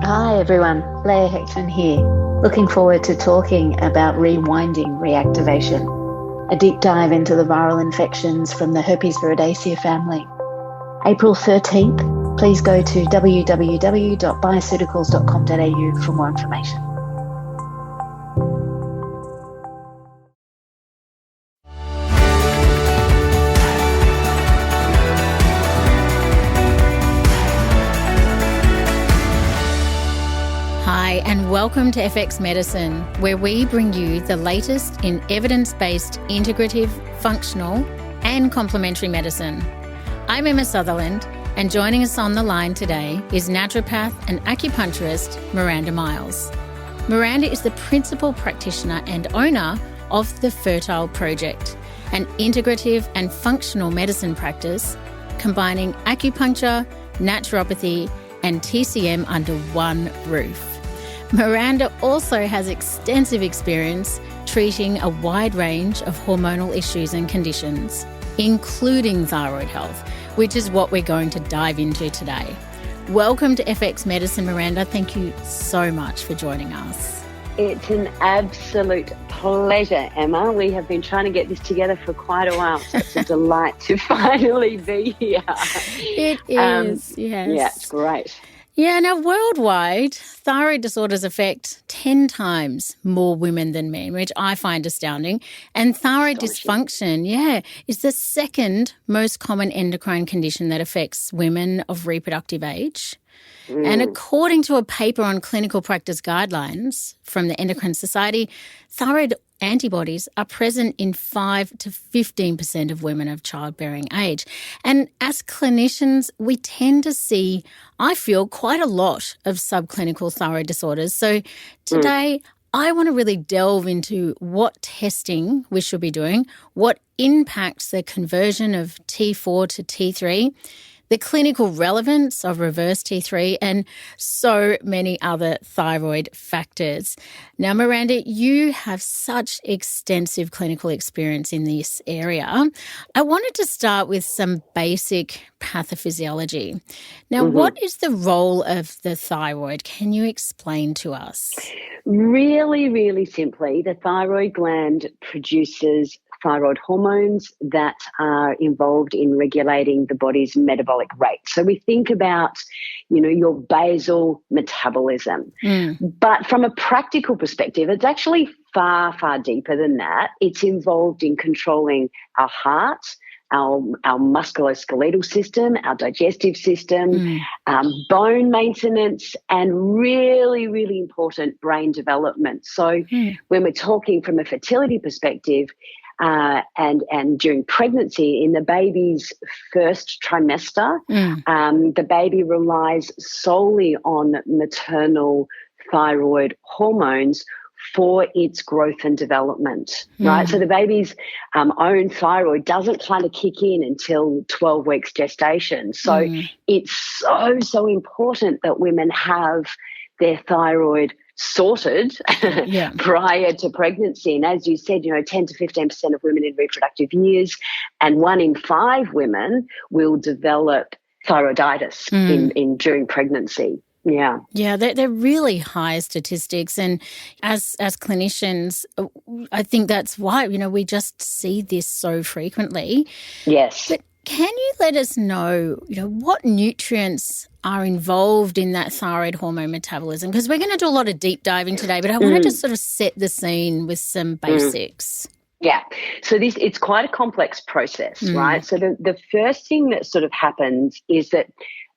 Hi everyone, Leah Hechtman here. Looking forward to talking about rewinding reactivation, a deep dive into the viral infections from the herpes viridacea family. April 13th, please go to www.bioceuticals.com.au for more information. Hi, and welcome to FX Medicine, where we bring you the latest in evidence-based integrative, functional, and complementary medicine. I'm Emma Sutherland, and joining us on the line today is naturopath and acupuncturist Miranda Myles. Miranda is the principal practitioner and owner of the Fertile Project, an integrative and functional medicine practice combining acupuncture, naturopathy, and TCM under one roof. Miranda also has extensive experience treating a wide range of hormonal issues and conditions, including thyroid health, which is what we're going to dive into today. Welcome to FX Medicine, Miranda. Thank you so much for joining us. It's an absolute pleasure, Emma. We have been trying to get this together for quite a while, so it's a delight to finally be here. It is, yes. Yeah, it's great. Yeah, now worldwide, thyroid disorders affect 10 times more women than men, which I find astounding. And thyroid dysfunction, is the second most common endocrine condition that affects women of reproductive age. And according to a paper on clinical practice guidelines from the Endocrine Society, thyroid antibodies are present in 5 to 15% of women of childbearing age. And as clinicians, we tend to see, I feel, quite a lot of subclinical thyroid disorders. So today, I want to really delve into what testing we should be doing, what impacts the conversion of T4 to T3, the clinical relevance of reverse T3, and so many other thyroid factors. Now, Miranda, you have such extensive clinical experience in this area. I wanted to start with some basic pathophysiology. Now, what is the role of the thyroid? Can you explain to us? Really, really simply, the thyroid gland produces thyroid hormones that are involved in regulating the body's metabolic rate. So we think about, your basal metabolism. But from a practical perspective, it's actually far, far deeper than that. It's involved in controlling our heart, our musculoskeletal system, our digestive system, bone maintenance, and really, really important brain development. So when we're talking from a fertility perspective, and during pregnancy, in the baby's first trimester, the baby relies solely on maternal thyroid hormones for its growth and development, right? So the baby's own thyroid doesn't kind of kick in until 12 weeks gestation. So it's so important that women have their thyroid sorted prior to pregnancy. And as you said, 10 to 15% of women in reproductive years, and 1 in 5 women will develop thyroiditis during pregnancy. Yeah, they're really high statistics, and as clinicians, I think that's why we just see this so frequently. Yes. But can you let us know, what nutrients are involved in that thyroid hormone metabolism? Because we're going to do a lot of deep diving today, but I want to just sort of set the scene with some basics. Yeah. So it's quite a complex process, right? So the first thing that sort of happens is that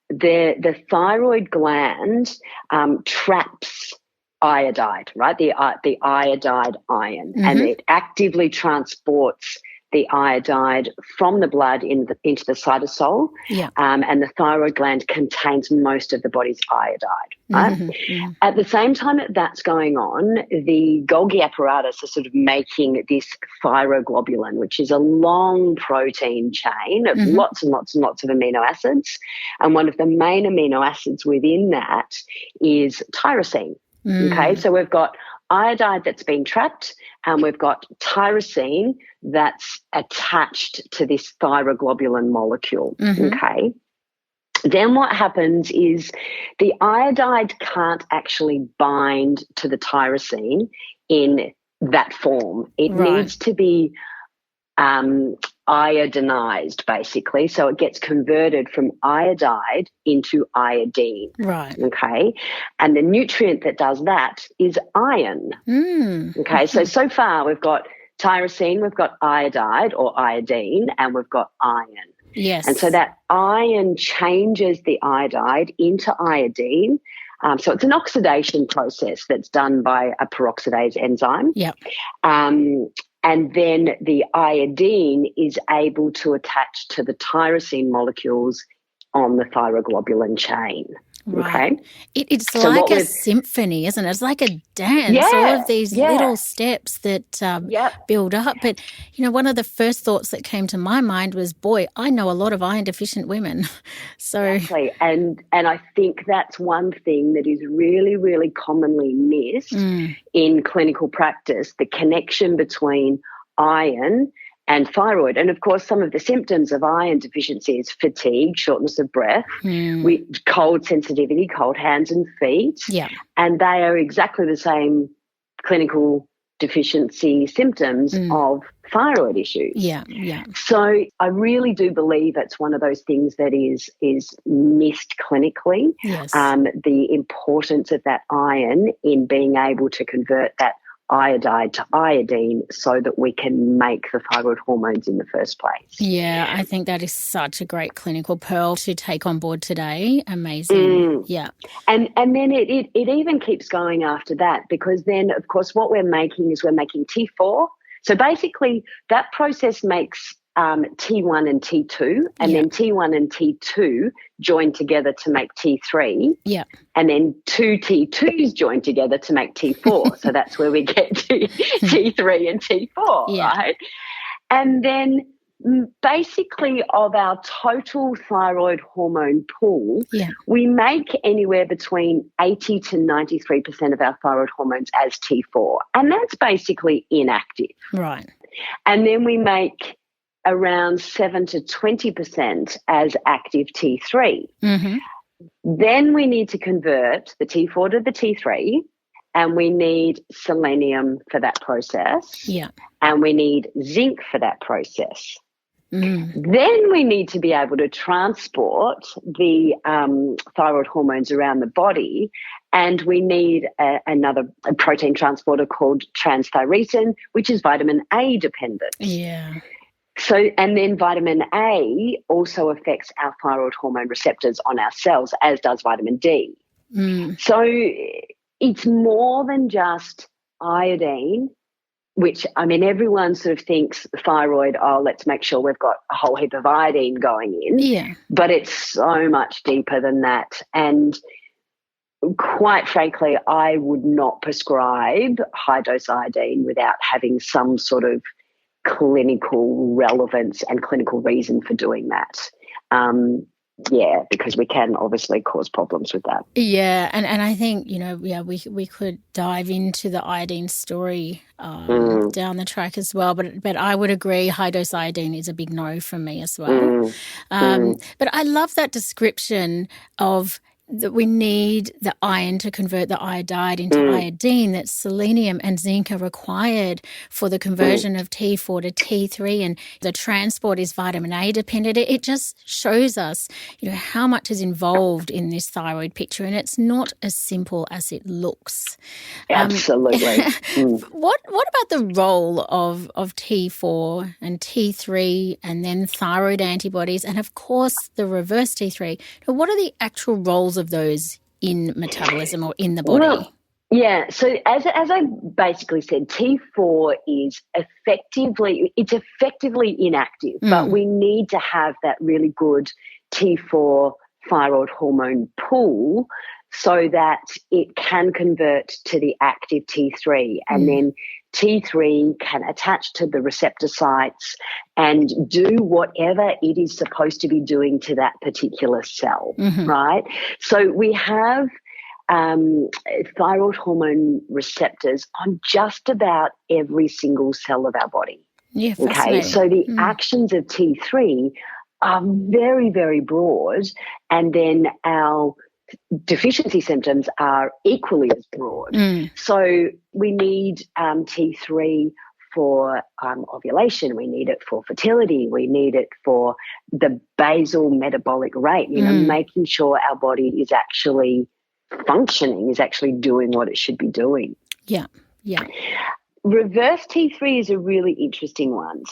the thyroid gland traps iodide, right? The iodide ion, and it actively transports the iodide from the blood into the cytosol, and the thyroid gland contains most of the body's iodide, right? At the same time that that's going on, the Golgi apparatus is sort of making this thyroglobulin, which is a long protein chain of lots and lots and lots of amino acids, and one of the main amino acids within that is tyrosine. Okay, so we've got iodide that's been trapped, and we've got tyrosine that's attached to this thyroglobulin molecule. Okay. then what happens is the iodide can't actually bind to the tyrosine in that form. It needs to be iodinized, basically. So it gets converted from iodide into iodine. Right. Okay. And the nutrient that does that is iron. Okay. So far we've got tyrosine, we've got iodide or iodine, and we've got iron. Yes. And so that iron changes the iodide into iodine. So it's an oxidation process that's done by a peroxidase enzyme. Yep. And then the iodine is able to attach to the tyrosine molecules on the thyroglobulin chain. Right. Okay. It's so like a symphony, isn't it? It's like a dance, all of these little steps that build up. But, one of the first thoughts that came to my mind was, boy, I know a lot of iron deficient women. So exactly. And I think that's one thing that is really, really commonly missed in clinical practice, the connection between iron and thyroid. And, of course, some of the symptoms of iron deficiency is fatigue, shortness of breath, cold sensitivity, cold hands and feet. Yeah. And they are exactly the same clinical deficiency symptoms of thyroid issues. Yeah. So I really do believe it's one of those things that is missed clinically. Yes. The importance of that iron in being able to convert that iodide to iodine so that we can make the thyroid hormones in the first place. Yeah, I think that is such a great clinical pearl to take on board today. Amazing. Yeah. And then it even keeps going after that, because then, of course, what we're making T4. So basically that process makes T1 and T2, and then T1 and T2 join together to make T3. Yeah. And then two T2s join together to make T4. So that's where we get T3 and T4, right? And then basically of our total thyroid hormone pool, we make anywhere between 80 to 93% of our thyroid hormones as T4. And that's basically inactive. Right. And then we make around 7 to 20% as active T3. Then we need to convert the T4 to the T3, and we need selenium for that process. Yeah. And we need zinc for that process. Then we need to be able to transport the thyroid hormones around the body, and we need another protein transporter called transthyretin, which is vitamin A dependent. Yeah. So, and then vitamin A also affects our thyroid hormone receptors on our cells, as does vitamin D. So it's more than just iodine, which, I mean, everyone sort of thinks thyroid, let's make sure we've got a whole heap of iodine going in. Yeah. But it's so much deeper than that. And quite frankly, I would not prescribe high-dose iodine without having some sort of clinical relevance and clinical reason for doing that. Because we can obviously cause problems with that. Yeah, and I think, we could dive into the iodine story down the track as well, but I would agree high-dose iodine is a big no from me as well. But I love that description of that we need the iron to convert the iodide into iodine, that selenium and zinc are required for the conversion of T4 to T3, and the transport is vitamin A dependent. It just shows us, how much is involved in this thyroid picture, and it's not as simple as it looks. Absolutely. What about the role of T4 and T3 and then thyroid antibodies and, of course, the reverse T3? What are the actual roles of those in metabolism or in the body? Well, yeah, so as I basically said, T4 is effectively inactive, but we need to have that really good T4 thyroid hormone pool so that it can convert to the active T3, and then T3 can attach to the receptor sites and do whatever it is supposed to be doing to that particular cell, right? So we have thyroid hormone receptors on just about every single cell of our body. Yeah, okay, so the actions of T3 are very, very broad, and then our deficiency symptoms are equally as broad. So we need T3 for ovulation, we need it for fertility, we need it for the basal metabolic rate, making sure our body is actually functioning, is actually doing what it should be doing. Yeah, yeah. Reverse T3 is a really interesting one.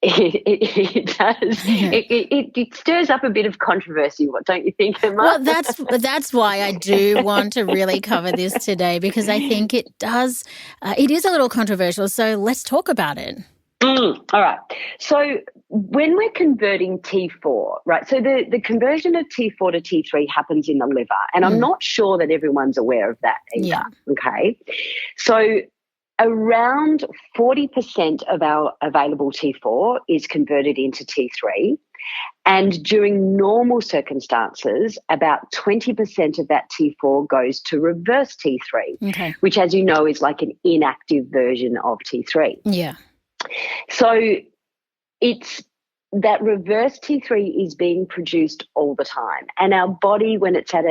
It does. It stirs up a bit of controversy. What don't you think, Emma? Well, that's why I do want to really cover this today, because I think it does. It is a little controversial. So let's talk about it. All right. So when we're converting T4, right? So the conversion of T4 to T3 happens in the liver, and I'm not sure that everyone's aware of that either. Yeah. Okay. So around 40% of our available T4 is converted into T3, and during normal circumstances, about 20% of that T4 goes to reverse T3, which, as you know, is like an inactive version of T3. Yeah. So it's that reverse T3 is being produced all the time, and our body, when it's at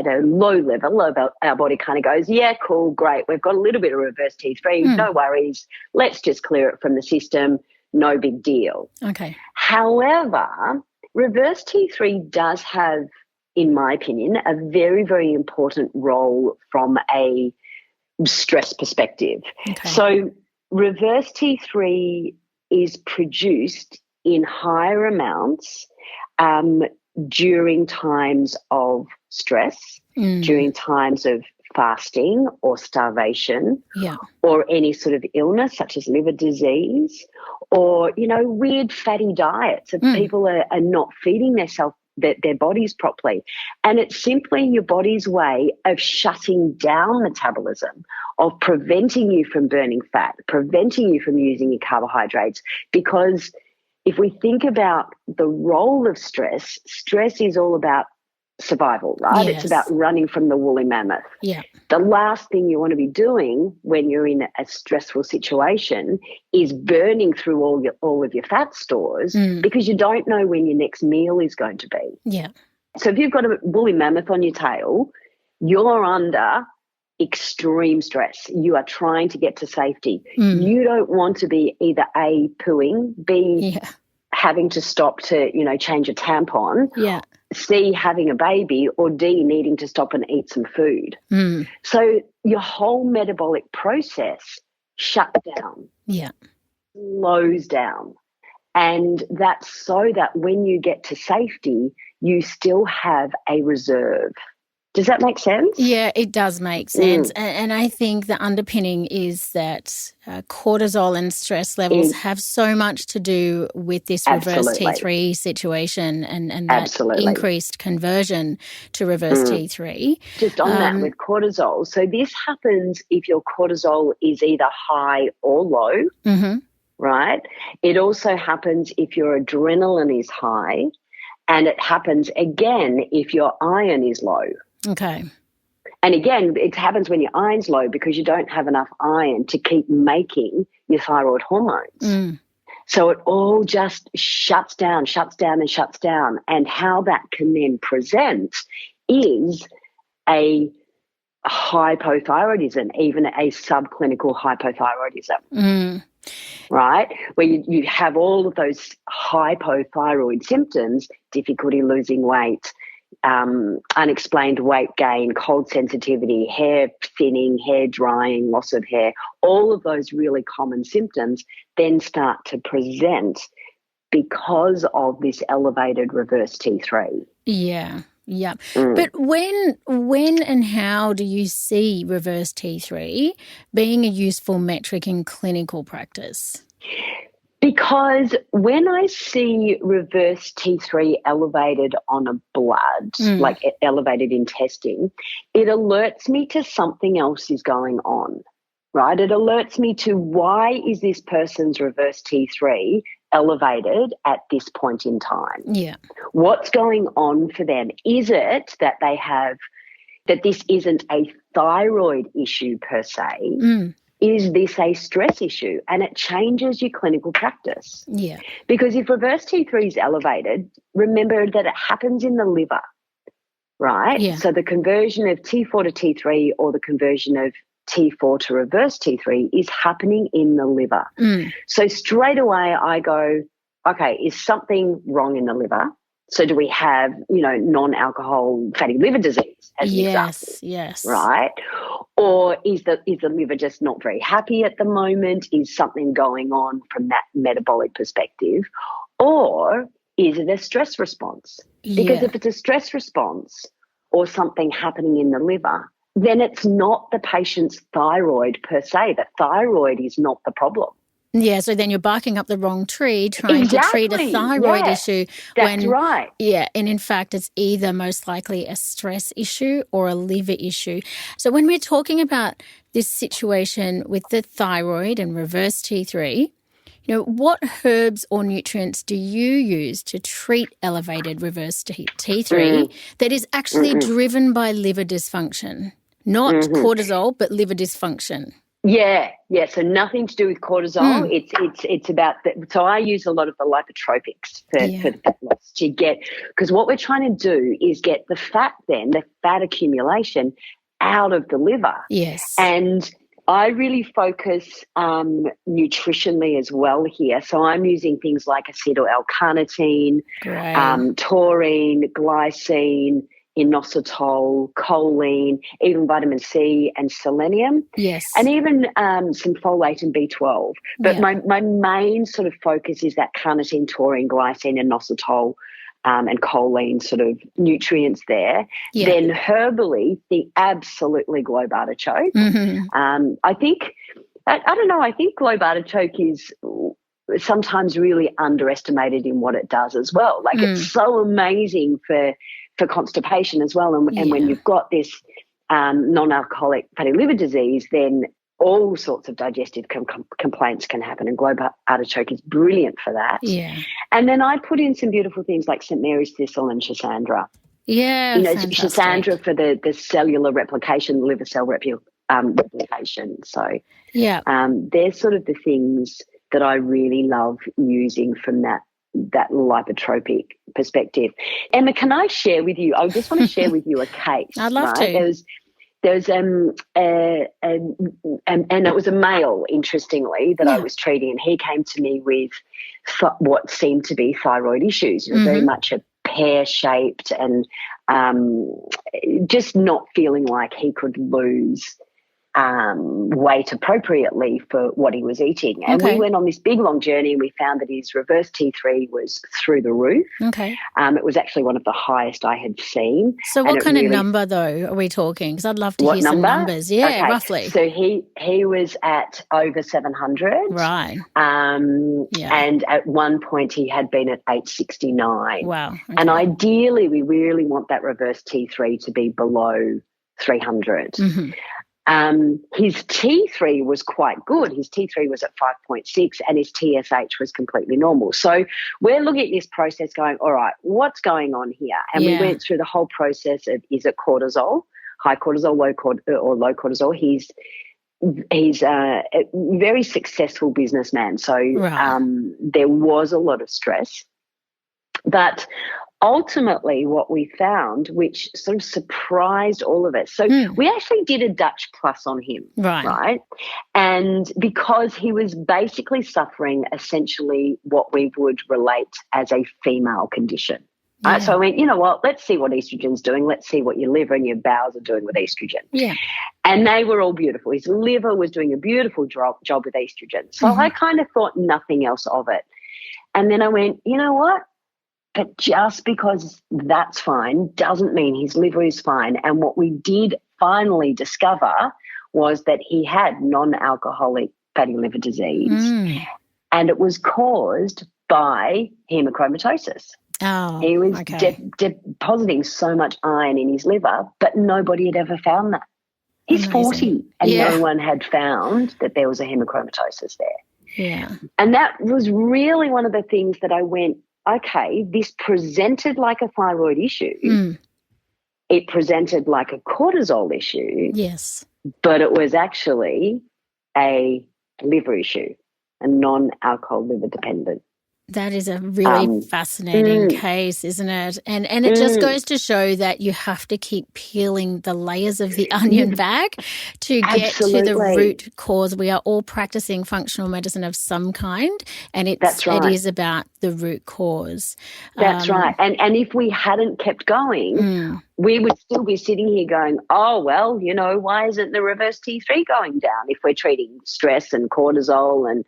a low level, our body kind of goes, yeah, cool, great, we've got a little bit of reverse T3, no worries, let's just clear it from the system, no big deal. Okay. However, reverse T3 does have, in my opinion, a very, very important role from a stress perspective. Okay. So reverse T3 is produced in higher amounts during times of stress, during times of fasting or starvation, or any sort of illness such as liver disease, or, weird fatty diets if people are not feeding their bodies properly. And it's simply your body's way of shutting down metabolism, of preventing you from burning fat, preventing you from using your carbohydrates, because if we think about the role of stress, stress is all about survival, right? Yes. It's about running from the woolly mammoth. Yeah. The last thing you want to be doing when you're in a stressful situation is burning through all of your fat stores, because you don't know when your next meal is going to be. Yeah. So if you've got a woolly mammoth on your tail, you're under extreme stress. You are trying to get to safety. You don't want to be either A, pooing, B, having to stop to, change a tampon, C, having a baby, or D, needing to stop and eat some food. So your whole metabolic process shuts down, slows down. And that's so that when you get to safety, you still have a reserve. Does that make sense? Yeah, it does make sense. And I think the underpinning is that cortisol and stress levels have so much to do with this reverse T3 situation and that increased conversion to reverse T3. Just on that with cortisol. So this happens if your cortisol is either high or low, right? It also happens if your adrenalin is high, and it happens again if your iron is low. Okay. And again, it happens when your iron's low because you don't have enough iron to keep making your thyroid hormones. So it all just shuts down. And how that can then present is a hypothyroidism, even a subclinical hypothyroidism, right? Where you have all of those hypothyroid symptoms, difficulty losing weight, unexplained weight gain, cold sensitivity, hair thinning, hair drying, loss of hair, all of those really common symptoms then start to present because of this elevated reverse T3. Yeah. But when and how do you see reverse T3 being a useful metric in clinical practice? Because when I see reverse T3 elevated on a blood, like elevated in testing, it alerts me to something else is going on, right? It alerts me to why is this person's reverse T3 elevated at this point in time? Yeah. What's going on for them? Is it that they have, that this isn't a thyroid issue per se, is this a stress issue? And it changes your clinical practice. Yeah. Because if reverse T3 is elevated, remember that it happens in the liver, right? Yeah. So the conversion of T4 to T3 or the conversion of T4 to reverse T3 is happening in the liver. So straight away I go, okay, is something wrong in the liver? So do we have, non-alcohol fatty liver disease as an example? Yes. Right? Or is the liver just not very happy at the moment? Is something going on from that metabolic perspective? Or is it a stress response? Because if it's a stress response or something happening in the liver, then it's not the patient's thyroid per se. The thyroid is not the problem. Yeah, so then you're barking up the wrong tree trying to treat a thyroid issue. That's right. Yeah, and in fact, it's either most likely a stress issue or a liver issue. So when we're talking about this situation with the thyroid and reverse T3, what herbs or nutrients do you use to treat elevated reverse T3 that is actually driven by liver dysfunction? Not cortisol, but liver dysfunction. Yeah. So nothing to do with cortisol. It's about so I use a lot of the lipotropics for the fat loss to get, because what we're trying to do is get the fat accumulation out of the liver. Yes. And I really focus nutritionally as well here. So I'm using things like acetyl L-carnitine, taurine, glycine, inositol, choline, even vitamin C and selenium. Yes. And even some folate and B12. But my main sort of focus is that carnitine, taurine, glycine, inositol, and choline sort of nutrients there. Yeah. Then herbally, absolutely globe artichoke. I think, I don't know, I think globe artichoke is sometimes really underestimated in what it does as well. Like it's so amazing for constipation as well. And when you've got this non-alcoholic fatty liver disease, then all sorts of digestive complaints can happen, and globe artichoke is brilliant for that. Yeah. And then I put in some beautiful things like St. Mary's thistle and Schisandra. Yeah, Schisandra for the cellular replication, liver cell replication. So they're sort of the things that I really love using from that lipotropic perspective. Emma, can I share with you? I just want to share with you a case. I'd love to. There's and it was a male, interestingly, that I was treating, and he came to me with what seemed to be thyroid issues. Very much a pear-shaped and just not feeling like he could lose weight appropriately for what he was eating. And we went on this big, long journey, and we found that his reverse T3 was through the roof. Okay. It was actually one of the highest I had seen. So what kind of number, though, are we talking? Because I'd love to hear some numbers. Yeah, roughly. So he was at over 700. Right. And at one point he had been at 869. Wow. Okay. And ideally we really want that reverse T3 to be below 300. His T3 was quite good. His T3 was at 5.6 and his TSH was completely normal. So we're looking at this process going, all right, what's going on here? And we went through the whole process of, is it cortisol, high cortisol, low cortisol? He's a very successful businessman. So there was a lot of stress. But ultimately what we found, which sort of surprised all of us, so we actually did a Dutch plus on him, right? And because he was basically suffering essentially what we would relate as a female condition. Right? So I went, you know what, let's see what estrogen's doing. Let's see what your liver and your bowels are doing with estrogen. Yeah. And they were all beautiful. His liver was doing a beautiful job with estrogen. So I kind of thought nothing else of it. And then I went, you know what? But just because that's fine doesn't mean his liver is fine. And what we did finally discover was that he had non-alcoholic fatty liver disease. And it was caused by hemochromatosis. Oh, he was depositing so much iron in his liver, but nobody had ever found that. He's 40 and no one had found that there was a hemochromatosis there. Yeah. And that was really one of the things that I went, okay, this presented like a thyroid issue. It presented like a cortisol issue. Yes. But it was actually a liver issue, a non-alcohol liver dependent. That is a really fascinating case, isn't it? And it just goes to show that you have to keep peeling the layers of the onion back to get to the root cause. We are all practicing functional medicine of some kind, and it is about the root cause. That's right. And if we hadn't kept going, we would still be sitting here going, oh, well, why isn't the reverse T3 going down if we're treating stress and cortisol and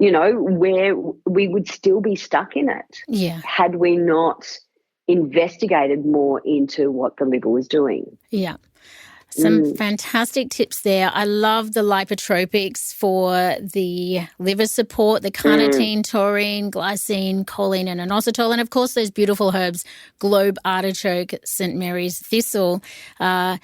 where we would still be stuck in it had we not investigated more into what the liver was doing. Yeah. Some fantastic tips there. I love the lipotropics for the liver support, the carnitine, taurine, glycine, choline, and inositol. And, of course, those beautiful herbs, globe artichoke, St. Mary's thistle, and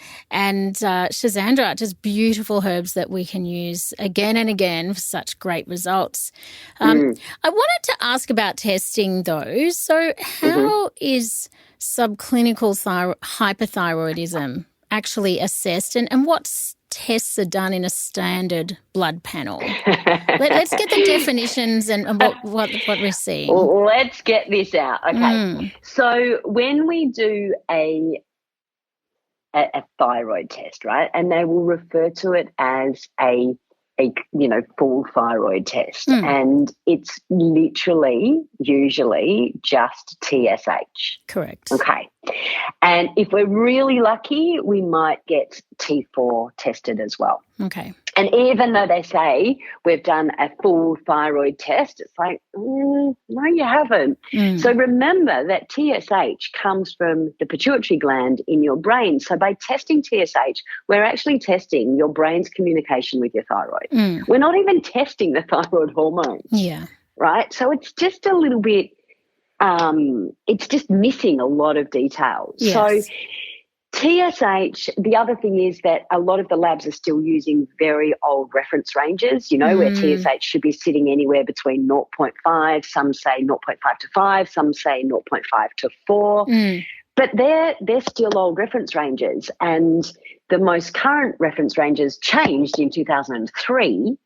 schizandra, just beautiful herbs that we can use again and again for such great results. I wanted to ask about testing, though. So how is subclinical hypothyroidism actually assessed, and what tests are done in a standard blood panel? Let's get the definitions and what we're seeing. Let's get this out. Okay. So when we do a thyroid test, right, and they will refer to it as a full thyroid test, and it's literally usually just TSH. Correct. Okay. And if we're really lucky, we might get T4 tested as well. Okay. And even though they say we've done a full thyroid test, it's like, no, you haven't. So remember that TSH comes from the pituitary gland in your brain. So by testing TSH, we're actually testing your brain's communication with your thyroid. We're not even testing the thyroid hormone. Yeah. Right? So it's just a little bit, it's just missing a lot of details. Yes. So TSH, the other thing is that a lot of the labs are still using very old reference ranges, where TSH should be sitting anywhere between 0.5, some say 0.5 to 5, some say 0.5 to 4. But they're still old reference ranges, and the most current reference ranges changed in 2003,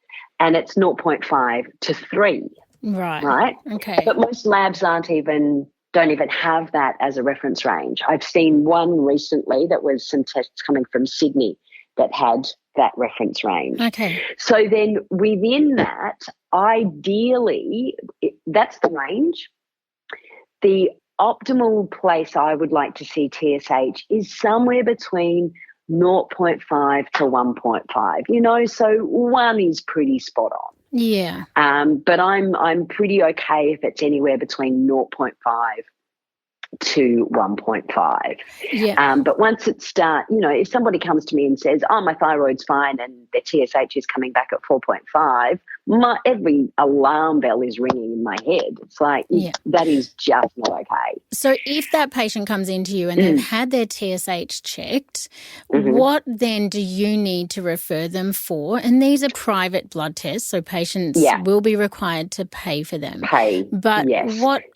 and it's 0.5 to 3. Right? Okay. But most labs don't even have that as a reference range. I've seen one recently that was some tests coming from Sydney that had that reference range. Okay. So then within that, ideally, that's the range. The optimal place I would like to see TSH is somewhere between 0.5 to 1.5, so 1 is pretty spot on. Yeah. But I'm pretty okay if it's anywhere between 0.5 to 1.5. Yeah. But once it starts, if somebody comes to me and says, oh, my thyroid's fine and their TSH is coming back at 4.5, every alarm bell is ringing in my head. It's like, that is just not okay. So if that patient comes into you and they've had their TSH checked, what then do you need to refer them for? And these are private blood tests, so patients will be required to pay for them. But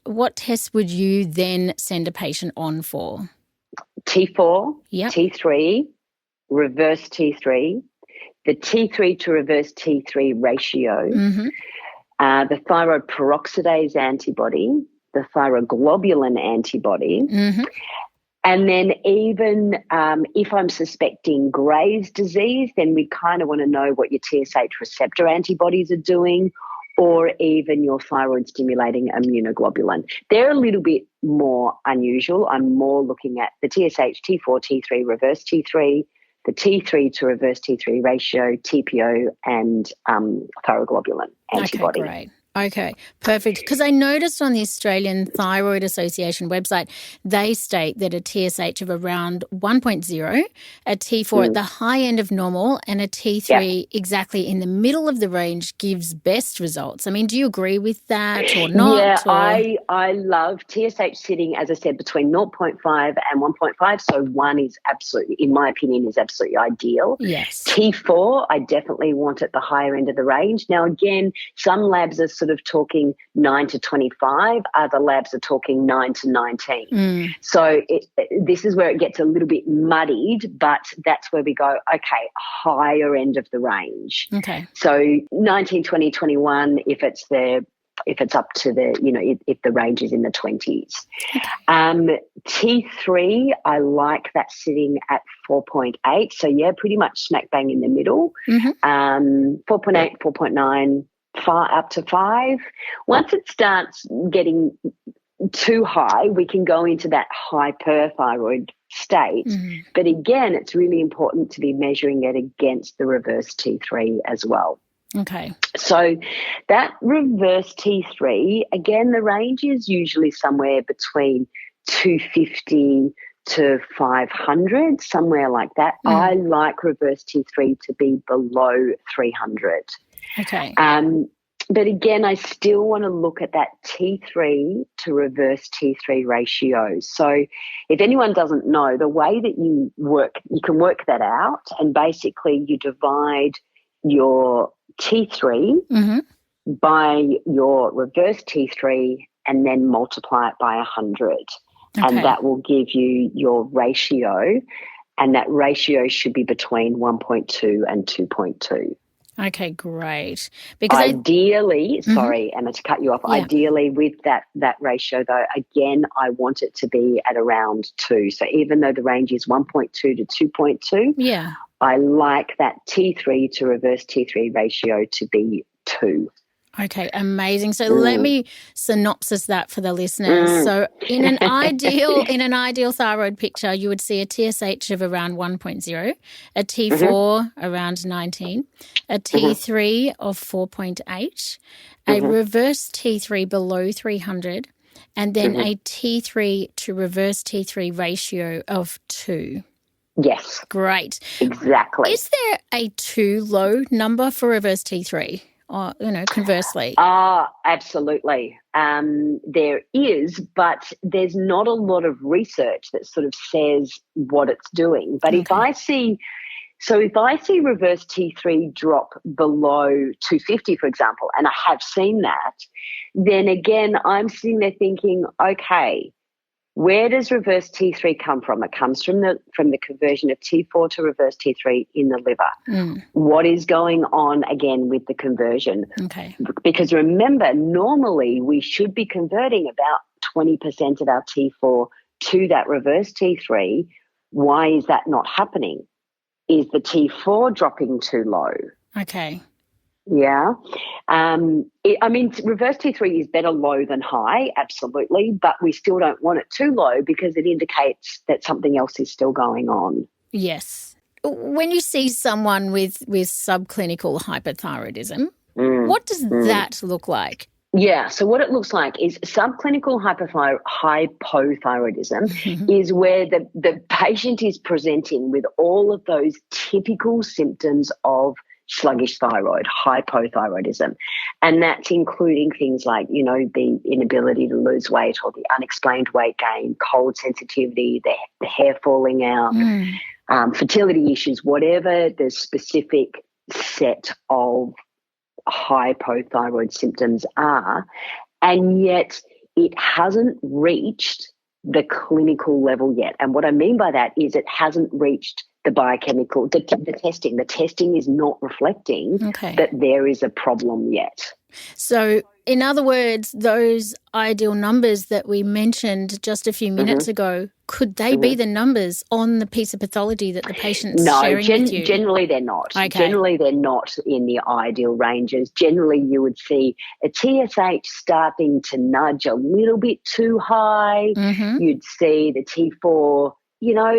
what tests would you then send a patient on for? T4, T3, reverse T3, the T3 to reverse T3 ratio, the thyroid peroxidase antibody, the thyroglobulin antibody, and then even if I'm suspecting Graves' disease, then we kind of want to know what your TSH receptor antibodies are doing, or even your thyroid-stimulating immunoglobulin. They're a little bit more unusual. I'm more looking at the TSH, T4, T3, reverse T3, the T3 to reverse T3 ratio, TPO, and thyroglobulin antibody. Okay, great. Okay, perfect. Because I noticed on the Australian Thyroid Association website, they state that a TSH of around 1.0, a T4 at the high end of normal, and a T3 exactly in the middle of the range gives best results. I mean, do you agree with that or not? Yeah, I love TSH sitting, as I said, between 0.5 and 1.5. So 1 is absolutely, in my opinion, is absolutely ideal. Yes. T4, I definitely want at the higher end of the range. Now, again, some labs are sort of talking 9 to 25. Other labs are talking 9 to 19. So this is where it gets a little bit muddied, but that's where we go, okay, higher end of the range. Okay. So 19, 20, 21, if it's up to the, if the range is in the 20s. T3, I like that sitting at 4.8. So, yeah, pretty much smack bang in the middle. 4.8, 4.9, up to 5. Once it starts getting too high, we can go into that hyperthyroid state. But, again, it's really important to be measuring it against the reverse T3 as well. Okay. So that reverse T3, again, the range is usually somewhere between 250 to 500, somewhere like that. I like reverse T3 to be below 300. Okay. But again, I still want to look at that T3 to reverse T3 ratio. So if anyone doesn't know, the way that you can work that out, and basically you divide your T3 by your reverse T3 and then multiply it by 100. And that will give you your ratio, and that ratio should be between 1.2 and 2.2. Okay, great. Because ideally, sorry, Emma, to cut you off, ideally with that ratio, though, again, I want it to be at around 2. So even though the range is 1.2 to 2.2, I like that T3 to reverse T3 ratio to be 2. Okay, amazing. So let me synopsis that for the listeners. So in an ideal thyroid picture, you would see a TSH of around 1.0, a T4 around 19, a T3 of 4.8, a reverse T3 below 300, and then a T3 to reverse T3 ratio of 2. Yes. Great. Exactly. Is there a too low number for reverse T3? Or, conversely? Absolutely. There is, but there's not a lot of research that sort of says what it's doing. But if I see reverse T3 drop below 250, for example, and I have seen that, then again, I'm sitting there thinking, okay, where does reverse T3 come from? It comes from the conversion of T4 to reverse T3 in the liver. What is going on again with the conversion? Okay. Because remember, normally we should be converting about 20% of our T4 to that reverse T3. Why is that not happening? Is the T4 dropping too low? Okay. Yeah. Reverse T3 is better low than high, absolutely, but we still don't want it too low because it indicates that something else is still going on. Yes. When you see someone with subclinical hypothyroidism, what does that look like? Yeah, so what it looks like is subclinical hypothyroidism is where the patient is presenting with all of those typical symptoms of sluggish thyroid, hypothyroidism. And that's including things like, the inability to lose weight or the unexplained weight gain, cold sensitivity, the hair falling out, fertility issues, whatever the specific set of hypothyroid symptoms are. And yet it hasn't reached the clinical level yet. And what I mean by that is it hasn't reached the biochemical, the testing. The testing is not reflecting that there is a problem yet. So, in other words, those ideal numbers that we mentioned just a few minutes ago, could they be the numbers on the piece of pathology that the patient's sharing with you? Generally they're not. Okay. Generally they're not in the ideal ranges. Generally you would see a TSH starting to nudge a little bit too high. You'd see the T4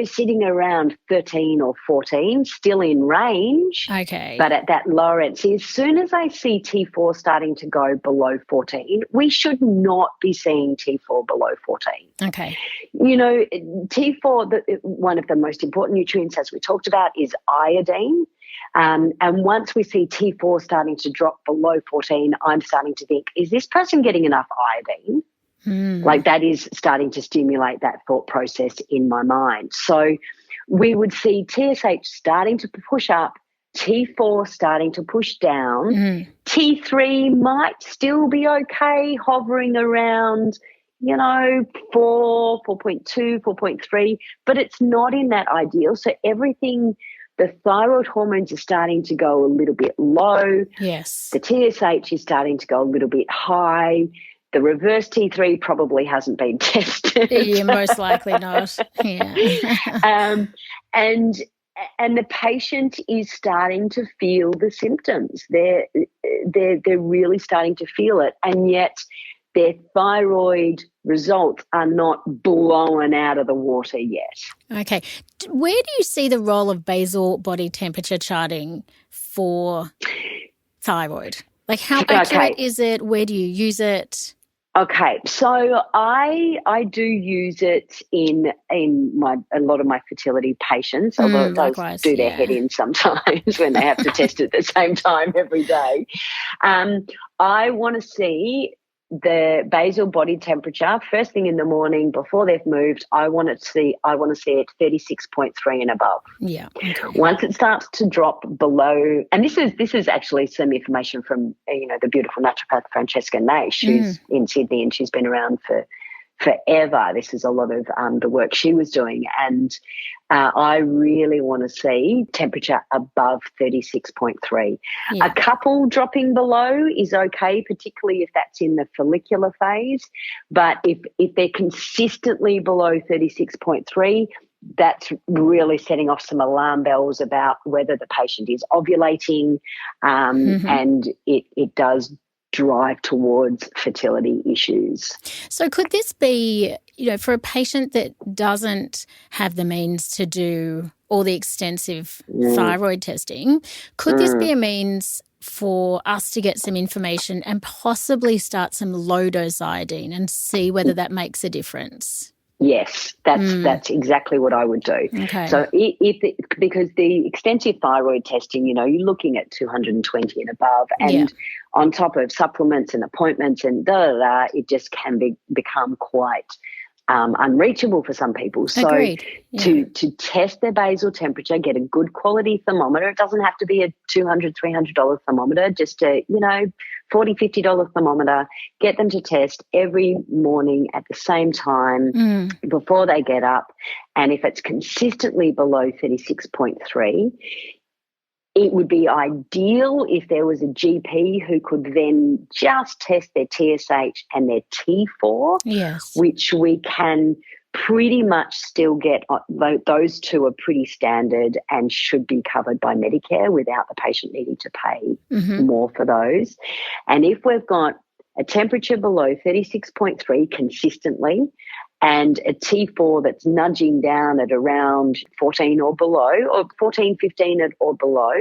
sitting around 13 or 14, still in range, but at that lower end. See, as soon as I see T4 starting to go below 14, we should not be seeing T4 below 14. Okay. T4, one of the most important nutrients, as we talked about, is iodine. And once we see T4 starting to drop below 14, I'm starting to think, is this person getting enough iodine? Like that is starting to stimulate that thought process in my mind. So we would see TSH starting to push up, T4 starting to push down, T3 might still be okay, hovering around, 4, 4.2, 4.3, but it's not in that ideal. So everything, the thyroid hormones are starting to go a little bit low. Yes. The TSH is starting to go a little bit high. The reverse T3 probably hasn't been tested. Yeah, most likely not. Yeah. And the patient is starting to feel the symptoms. They're really starting to feel it, and yet their thyroid results are not blown out of the water yet. Okay. Where do you see the role of basal body temperature charting for thyroid? Like, how accurate is it? Where do you use it? Okay, so I do use it in a lot of my fertility patients, although those do their head in sometimes when they have to test it at the same time every day. I want to see the basal body temperature first thing in the morning before they've moved. I want to see it 36.3 and above. Yeah. Okay. Once it starts to drop below, and this is actually some information from the beautiful naturopath Francesca Naish, who's in Sydney, and she's been around for forever. This is a lot of the work she was doing, and I really want to see temperature above 36.3. Yeah. A couple dropping below is okay, particularly if that's in the follicular phase, but if they're consistently below 36.3, that's really setting off some alarm bells about whether the patient is ovulating, and it does drive towards fertility issues. So could this be, for a patient that doesn't have the means to do all the extensive thyroid testing, could this be a means for us to get some information and possibly start some low-dose iodine and see whether that makes a difference? Yes, that's exactly what I would do. Okay. So because the extensive thyroid testing, you're looking at 220 and above, and on top of supplements and appointments and it just can become quite unreachable for some people. So to test their basal temperature, get a good quality thermometer. It doesn't have to be a $200, $300 thermometer, just a, $40, $50 thermometer. Get them to test every morning at the same time before they get up. And if it's consistently below 36.3, it would be ideal if there was a GP who could then just test their TSH and their T4, which we can pretty much still get. Those two are pretty standard and should be covered by Medicare without the patient needing to pay more for those. And if we've got a temperature below 36.3 consistently, and a T4 that's nudging down at around 14 or below, or 14, 15 or below,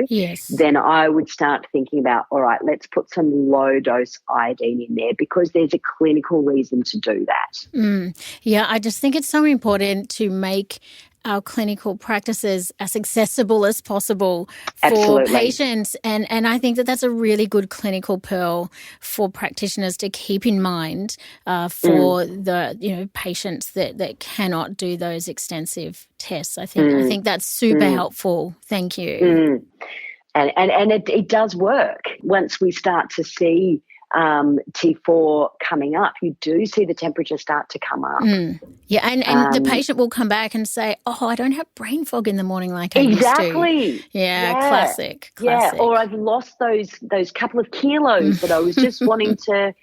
then I would start thinking about, all right, let's put some low-dose iodine in there because there's a clinical reason to do that. Yeah, I just think it's so important to make our clinical practices as accessible as possible for patients. And I think that that's a really good clinical pearl for practitioners to keep in mind for the patients that cannot do those extensive tests. I think that's super helpful. Thank you. And it does work. Once we start to see T4 coming up, you do see the temperature start to come up. Yeah, and the patient will come back and say, I don't have brain fog in the morning like I used to. Yeah, classic. Yeah, or I've lost those couple of kilos that I was just wanting to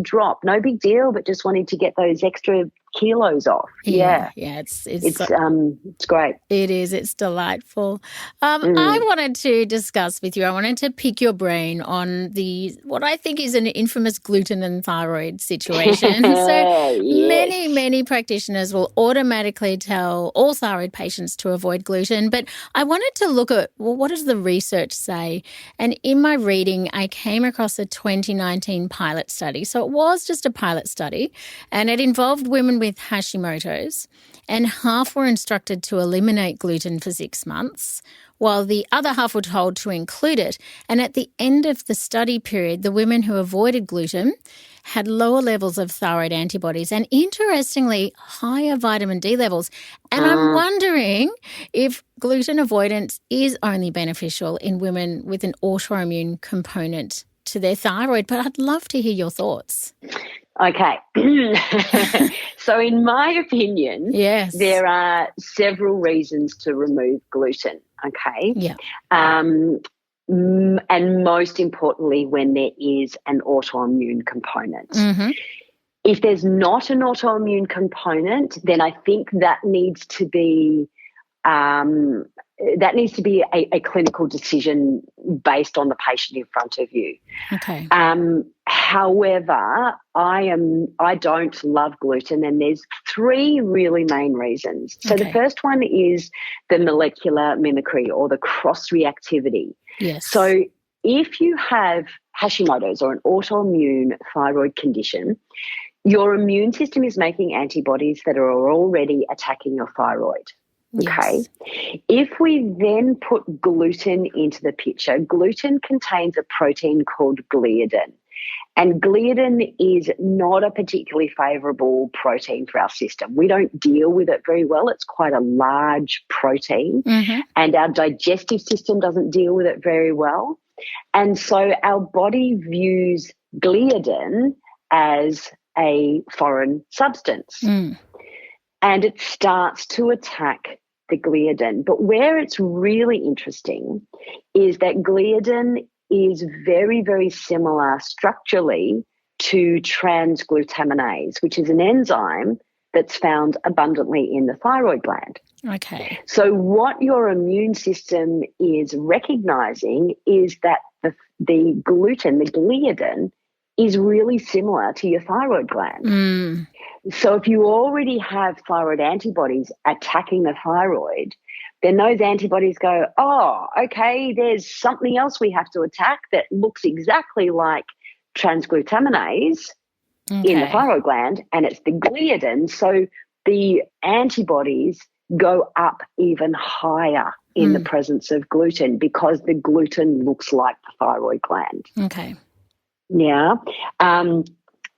drop. No big deal, but just wanting to get those extra kilos off. Yeah, it's great. It is. It's delightful. I wanted to discuss with you. I wanted to pick your brain on what I think is an infamous gluten and thyroid situation. So many practitioners will automatically tell all thyroid patients to avoid gluten. But I wanted to look at, what does the research say? And in my reading, I came across a 2019 pilot study. So it was just a pilot study, and it involved women with with Hashimoto's, and half were instructed to eliminate gluten for 6 months, while the other half were told to include it. And at the end of the study period, the women who avoided gluten had lower levels of thyroid antibodies and, interestingly, higher vitamin D levels. And I'm wondering if gluten avoidance is only beneficial in women with an autoimmune component to their thyroid, but I'd love to hear your thoughts. Okay. So in my opinion, Yes. there are several reasons to remove gluten, okay? Yeah. And most importantly, when there is an autoimmune component. Mm-hmm. If there's not an autoimmune component, then I think that needs to be a clinical decision based on the patient in front of you. Okay. However, I don't love gluten, and there's 3 really main reasons. So the first one is the molecular mimicry or the cross-reactivity. Yes. So if you have Hashimoto's or an autoimmune thyroid condition, your immune system is making antibodies that are already attacking your thyroid. Okay. Yes. If we then put gluten into the picture, gluten contains a protein called gliadin. And gliadin is not a particularly favourable protein for our system. We don't deal with it very well. It's quite a large protein, and our digestive system doesn't deal with it very well. And so our body views gliadin as a foreign substance. And it starts to attack the gliadin. But where it's really interesting is that gliadin is very, very similar structurally to transglutaminase, which is an enzyme that's found abundantly in the thyroid gland. Okay. So what your immune system is recognizing is that the gluten, the gliadin, is really similar to your thyroid gland. So if you already have thyroid antibodies attacking the thyroid, then those antibodies go, oh, okay, there's something else we have to attack that looks exactly like transglutaminase in the thyroid gland, and it's the gliadin. So the antibodies go up even higher in the presence of gluten because the gluten looks like the thyroid gland. Okay. Yeah.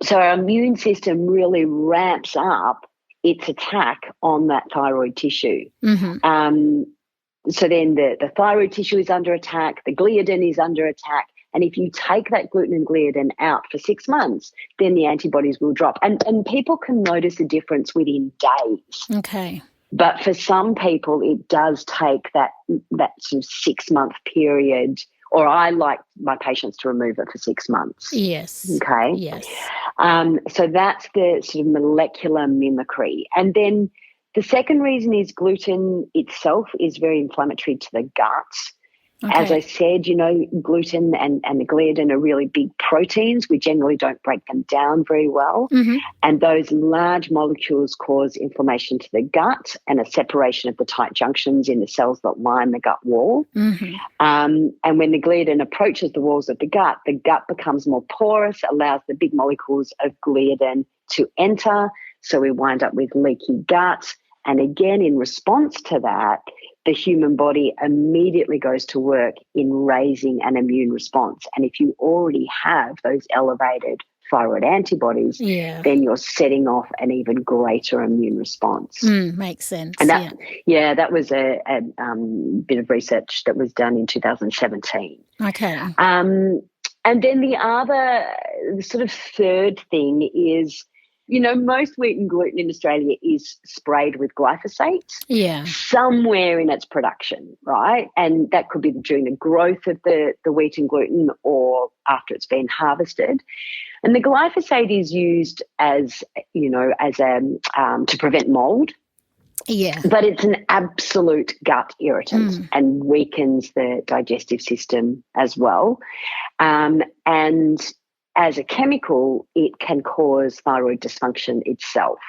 So our immune system really ramps up its attack on that thyroid tissue. So then the thyroid tissue is under attack, the gliadin is under attack, and if you take that gluten and gliadin out for 6 months, then the antibodies will drop. And people can notice a difference within days. Okay. But for some people, it does take that sort of 6 month period, or I like my patients to remove it for 6 months. Yes. Okay. Yes. So that's the sort of molecular mimicry. And then the second reason is gluten itself is very inflammatory to the gut. Okay. As I said, gluten and the gliadin are really big proteins. We generally don't break them down very well. And those large molecules cause inflammation to the gut and a separation of the tight junctions in the cells that line the gut wall. And when the gliadin approaches the walls of the gut becomes more porous, allows the big molecules of gliadin to enter. So we wind up with leaky gut. And again, in response to that, the human body immediately goes to work in raising an immune response. And if you already have those elevated thyroid antibodies, then you're setting off an even greater immune response. Makes sense. And that was a bit of research that was done in 2017. Okay. And then the other sort of third thing is, most wheat and gluten in Australia is sprayed with glyphosate somewhere in its production, right? And that could be during the growth of the wheat and gluten or after it's been harvested. And the glyphosate is used as to prevent mold. Yeah. But it's an absolute gut irritant and weakens the digestive system as well. And as a chemical, it can cause thyroid dysfunction itself,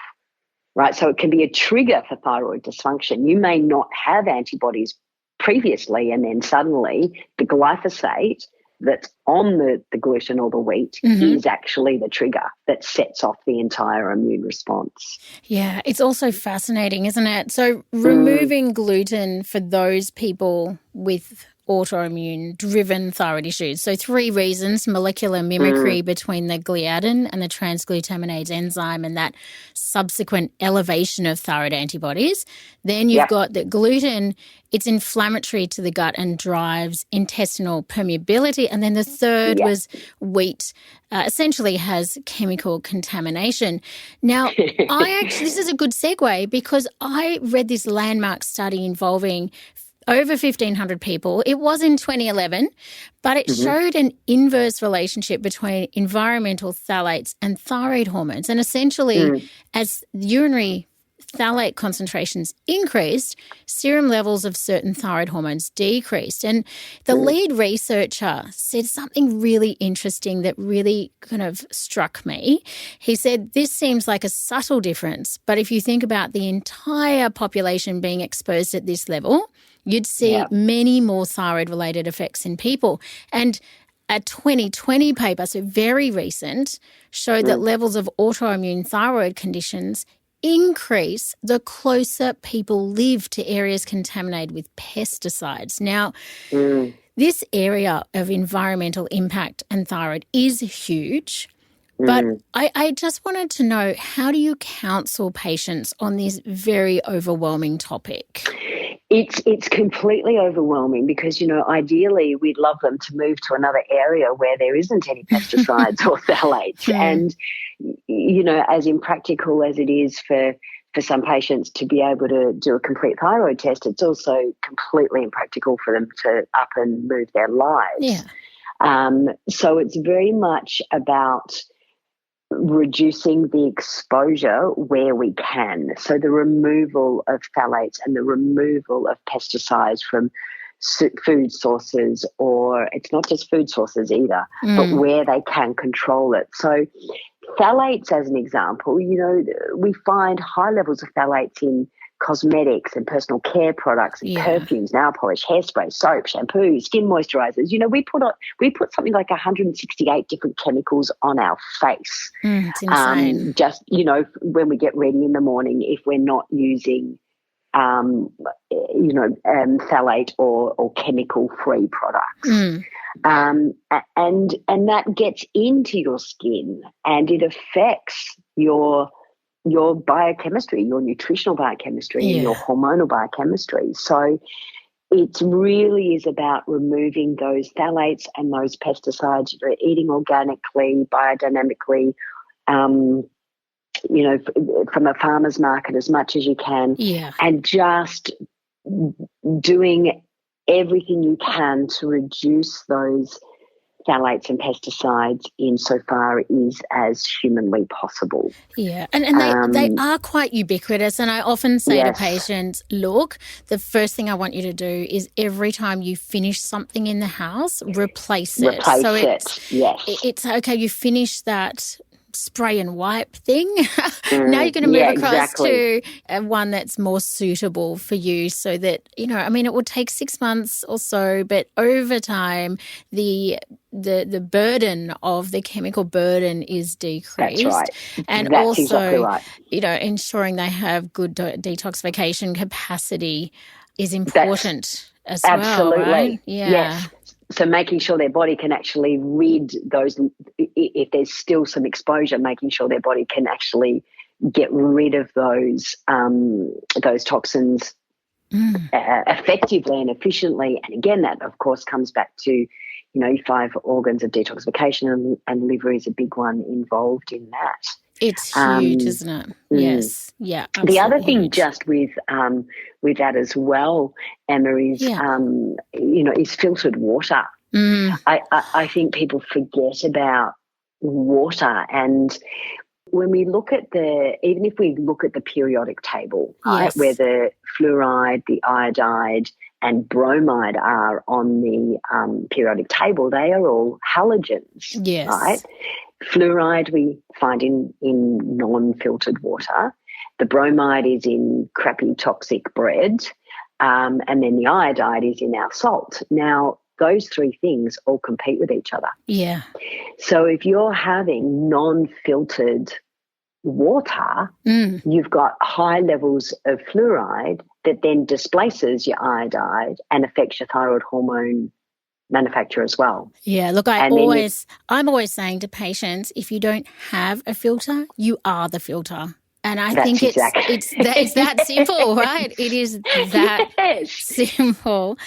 right? So it can be a trigger for thyroid dysfunction. You may not have antibodies previously, and then suddenly the glyphosate that's on the gluten or the wheat is actually the trigger that sets off the entire immune response. Yeah, it's also fascinating, isn't it? So removing gluten for those people with autoimmune-driven thyroid issues. So 3 reasons: molecular mimicry between the gliadin and the transglutaminase enzyme and that subsequent elevation of thyroid antibodies. Then you've got that gluten, it's inflammatory to the gut and drives intestinal permeability. And then the third was wheat essentially has chemical contamination. Now, this is a good segue because I read this landmark study involving over 1,500 people. It was in 2011, but it showed an inverse relationship between environmental phthalates and thyroid hormones. And essentially, as urinary phthalate concentrations increased, serum levels of certain thyroid hormones decreased. And the lead researcher said something really interesting that really kind of struck me. He said, this seems like a subtle difference, but if you think about the entire population being exposed at this level, you'd see many more thyroid-related effects in people. And a 2020 paper, so very recent, showed that levels of autoimmune thyroid conditions increase the closer people live to areas contaminated with pesticides. Now, this area of environmental impact and thyroid is huge, but I just wanted to know, how do you counsel patients on this very overwhelming topic? It's completely overwhelming because, ideally we'd love them to move to another area where there isn't any pesticides or phthalates. And, as impractical as it is for some patients to be able to do a complete thyroid test, it's also completely impractical for them to up and move their lives. Yeah. So it's very much about reducing the exposure where we can. So the removal of phthalates and the removal of pesticides from food sources, or it's not just food sources either, but where they can control it. So phthalates, as an example, we find high levels of phthalates in cosmetics and personal care products and perfumes, nail polish, hairspray, soap, shampoo, skin moisturizers. We put something like 168 different chemicals on our face. It's insane. Just, when we get ready in the morning, if we're not using, phthalate or chemical-free products. And that gets into your skin and it affects your biochemistry, your nutritional biochemistry, and your hormonal biochemistry. So it really is about removing those phthalates and those pesticides. Eating organically, biodynamically, from a farmer's market as much as you can, and just doing everything you can to reduce those phthalates and pesticides insofar is as humanly possible. Yeah, and they are quite ubiquitous, and I often say to patients, look, the first thing I want you to do is every time you finish something in the house, replace it. It's okay, you finish that spray and wipe thing. Now you're going to move across to one that's more suitable for you so that, it will take 6 months or so, but over time the burden of the chemical burden is decreased. That's right. And that's also, exactly right. Ensuring they have good detoxification capacity is important as well. Absolutely. Right? Yeah. Yes. So making sure their body can actually rid those, if there's still some exposure, making sure their body can actually get rid of those toxins effectively and efficiently. And again, that of course comes back to, 5 organs of detoxification, and liver is a big one involved in that. It's huge, isn't it? Yes. Yeah. The other thing huge. just with that as well, Emma, is is filtered water. I think people forget about water, and when we look at even if we look at the periodic table, right, where the fluoride, the iodide, and bromide are on the periodic table, they are all halogens, right? Fluoride we find in non-filtered water. The bromide is in crappy toxic bread, and then the iodide is in our salt. Now, those three things all compete with each other. Yeah. So if you're having non-filtered water, you've got high levels of fluoride that then displaces your iodide and affects your thyroid hormone manufacture as well. Yeah, look, I'm always saying to patients, if you don't have a filter, you are the filter. And I think it's that simple, right? It is that simple.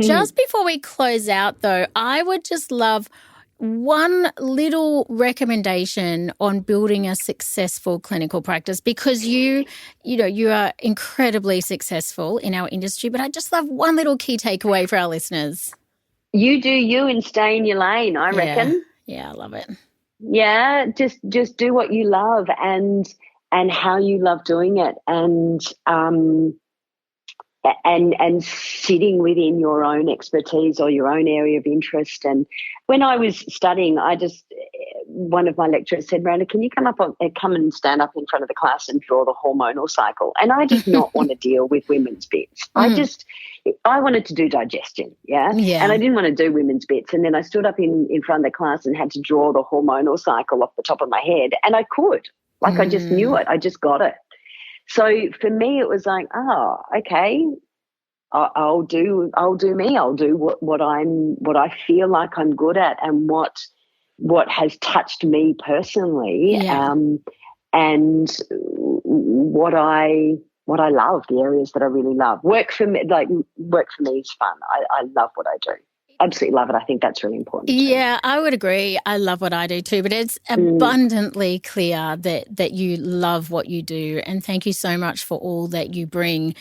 Just before we close out, though, I would just love one little recommendation on building a successful clinical practice, because you are incredibly successful in our industry, but I just love one little key takeaway for our listeners. You do you and stay in your lane, I reckon. Yeah, I love it. Yeah, just do what you love and how you love doing it, and sitting within your own expertise or your own area of interest. And when I was studying, one of my lecturers said, Miranda, can you come and stand up in front of the class and draw the hormonal cycle? And I did not want to deal with women's bits. I wanted to do digestion, yeah? And I didn't want to do women's bits. And then I stood up in front of the class and had to draw the hormonal cycle off the top of my head, and I could. I just knew it. I just got it. So for me, it was like, okay, I'll do me. I'll do what I feel like I'm good at, and what has touched me personally, and what I love, the areas that I really love. Work for me is fun. I love what I do. Absolutely love it. I think that's really important. Yeah, I would agree. I love what I do too, but it's abundantly clear that you love what you do, and thank you so much for all that you bring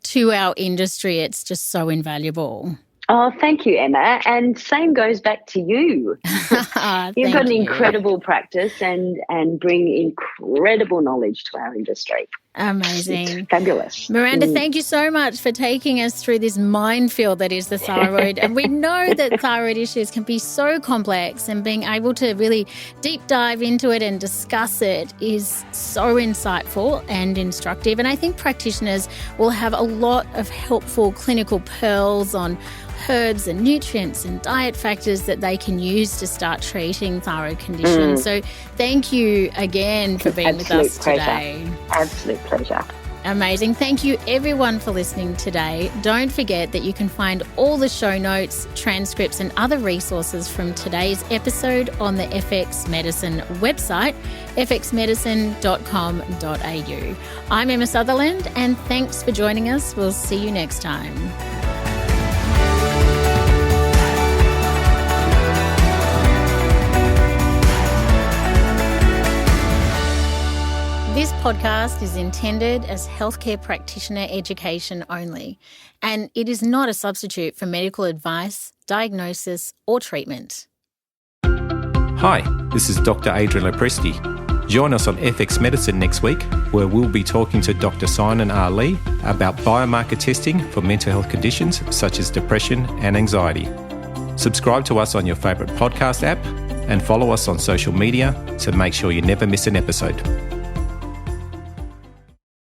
to our industry. It's just so invaluable. Oh, thank you, Emma. And same goes back to you. You've got an incredible practice and bring incredible knowledge to our industry. Amazing. It's fabulous. Miranda, thank you so much for taking us through this minefield that is the thyroid. And we know that thyroid issues can be so complex, and being able to really deep dive into it and discuss it is so insightful and instructive. And I think practitioners will have a lot of helpful clinical pearls on herbs and nutrients and diet factors that they can use to start treating thyroid conditions. So thank you again for being with us today. Absolute pleasure. Amazing. Thank you everyone for listening today. Don't forget that you can find all the show notes, transcripts and other resources from today's episode on the FX Medicine website, fxmedicine.com.au. I'm Emma Sutherland, and thanks for joining us. We'll see you next time. This podcast is intended as healthcare practitioner education only, and it is not a substitute for medical advice, diagnosis, or treatment. Hi, this is Dr. Adrian Lopresti. Join us on FX Medicine next week, where we'll be talking to Dr. Simon R. Lee about biomarker testing for mental health conditions such as depression and anxiety. Subscribe to us on your favourite podcast app and follow us on social media to make sure you never miss an episode.